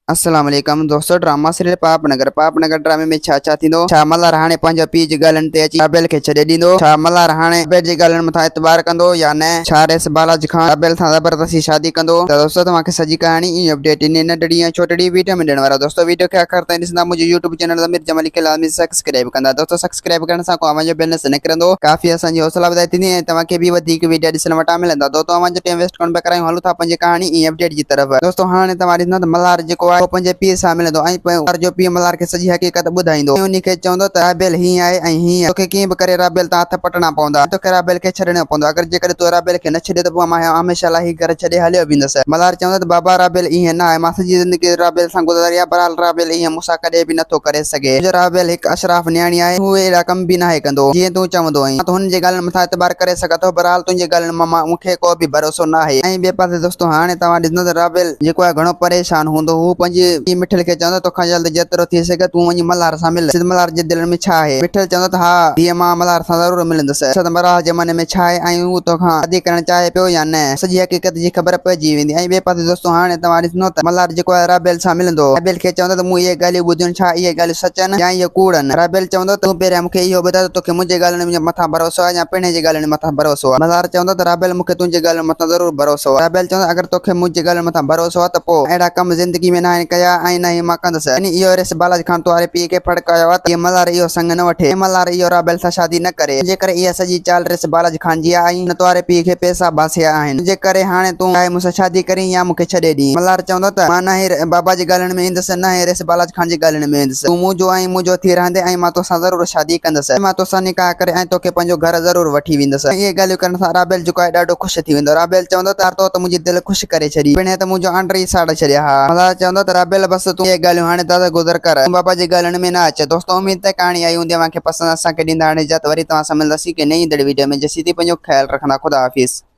अस्सलाम वालेकुम दोस्तों। ड्रामा सीरियल पापनगर ड्रामे में छा थींदो। छा मल्हार हाणे पंहिंजो पीउ जी ॻाल्हियुनि ते अची राबेल खे छॾे ॾींदो। छा मल्हार हाणे राबेल जी ॻाल्हियुनि मथां एतबार कंदो या न। छा रेस बालाजी खान राबेल सां ज़बरदस्ती शादी कंदो। त दोस्तों तव्हांखे सॼी कहाणी ई अपडेट इन नंढड़ी ऐं छोटड़ी वीडियो में ॾियण वारा। दोस्तों वीडियो खे आख़िर ताईं ॾिसंदा। मुंहिंजो यूट्यूब चैनल ज़मीर जमाली खे लाज़मी सब्सक्राइब कंदा। दोस्तों सब्सक्राइब करण सां को आवाज़ जो बैलेंस निकिरंदो, काफ़ी असांजी हौसला वधाई थींदी ऐं तव्हांखे बि वधीक वीडियो ॾिसण वटां मिलंदा। दोस्तों आवाज़ जो टाइम वेस्ट कोन पिया करायूं, हलूं था पंहिंजी कहाणी ई अपडेट जी तरफ़। दोस्तों हाणे तव्हां ॾिसंदा त मल्हार जेको आहे पंहिंजे पीउ सां मिलंदो ऐं मल्हार जो पीउ मल्हार खे सॼी हक़ीक़त ॿुधाईंदो। उन खे चवंदो त राबेल हीअं आहे ऐं हीअं तोखे कीअं बि करे राबेल तां हथ पटणा पवंदा, तोखे राबेल खे छॾणो पवंदो। अगर जेकर तूं राबेल खे न छॾे त पोइ मां हमेशह लाइ घर छॾे हलियो वेंदुसि। मल्हार चवंदो त बाबा राबेल ईअं न आहे, मां सॼी ज़िंदगी राबेल सां गुज़ारी आहे, बहरहाल राबेल ईअं मूंसां कॾहिं बि नथो करे सघे। जो राबेल हिकु अशराफ न्याणी आहे, हू अहिड़ा कम बि नाहे कंदो जीअं तूं चवंदो आहीं। मां हुन जी ॻाल्हियुनि मथां एतबार करे सघां थो, बहरहाल तुंहिंजी ॻाल्हियुनि मां मूंखे को बि भरोसो न आहे। ऐं ॿिए पासे दोस्तों हाणे तव्हां ॾिसंदो त राबेल जेको आहे घणो परेशान हूंदो। हू पंहिंजे पीउ मिठिल खे चवंदो तोखां जल्द जेतिरो थी सघे तूं वञी मल्हार सां मिल। मल्हार जे दिलि में छा आहे। मिठिल चवंदो त हा धीअ मां मल्हार सां ज़रूरु मिलंदुसि। मल्हार जे मन में छा आहे ऐं हू तोखां शादी करणु चाहे पियो या न, सॼी हक़ीक़त जी ख़बर पइजी वेंदी। ऐं ॿिए पासे दोस्तों हाणे तव्हां ॾिसंदो त मल्हार जेको आहे राबेल सां मिलंदो। राबेल खे चवंदो त मूं इहे ॻाल्हियूं ॿुधियूं, छा इहे ॻाल्हियूं सच आहिनि या इहे कूड़ आहिनि। राबेल चवंदो तूं पहिरियां मूंखे इहो ॿुधाए त तोखे मुंहिंजे ॻाल्हियुनि मथां भरोसो आहे या पिणे जी ॻाल्हियुनि मथां भरोसो आहे। मल्हार चवंदो त राबेल मूंखे तुंहिंजी ॻाल्हियुनि मथां ज़रूरु भरोसो आहे। राबेल चवंदो अगर तोखे मुंहिंजी ॻाल्हियुनि मथां भरोसो आहे त पोइ अहिड़ा कम ज़िंदगी में न कया ऐं न ई मां कंदुसि। इहो रेस बालाजी खान तुम्हारे पीउ खे फड़कायो आहे त मल्हार इहो संग न वठे, मल्हार इहो राबेल सां शादी न करे। जेकर इहा सॼी चाल रेस बालाजी खान जी आहे ऐं तुम्हारे पीउ खे पैसा बासिया आहिनि। जेकर हाणे तूं चाहे मूंसां शादी करी या मूंखे छॾे ॾी। मल्हार चवंदो त मां न ई बाबा जी ॻाल्हियुनि में ईंदुसि, न ई रेस बालाजी खान जी ॻाल्हियुनि में ईंदुसि। तूं मुंहिंजो ऐं मुंहिंजो थी रहंदे ऐं मां तोसां ज़रूरु शादी कंदुसि। मां तोसां निकाह करे ऐं तोखे पंहिंजो घर ज़रूरु वठी वेंदुसि। इहे ॻाल्हियूं करण सां राबेल जेको आहे ॾाढो ख़ुशि थी वेंदो। राबेल चवंदो त मुंहिंजी दिलि ख़ुशि करे छॾी, पिणे त मुंहिंजो आंड ई साड़ छॾिया। हा मल्हार चवंदो त राबेल बसि तूं इहे ॻाल्हियूं हाणे दादा गुज़र कर, बाबा जी ॻाल्हियुनि में न अचे। दोस्तों उम्मीद है कहाणी आई हूंदी, तव्हांखे पसंदि। असांखे ॾींदा हाणे इजाज़त, वरी तव्हां सां मिलंदासीं के नई वीडियो में। जेसीं ताईं पंहिंजो ख्यालु रखंदा। खुदा हाफ़िज़।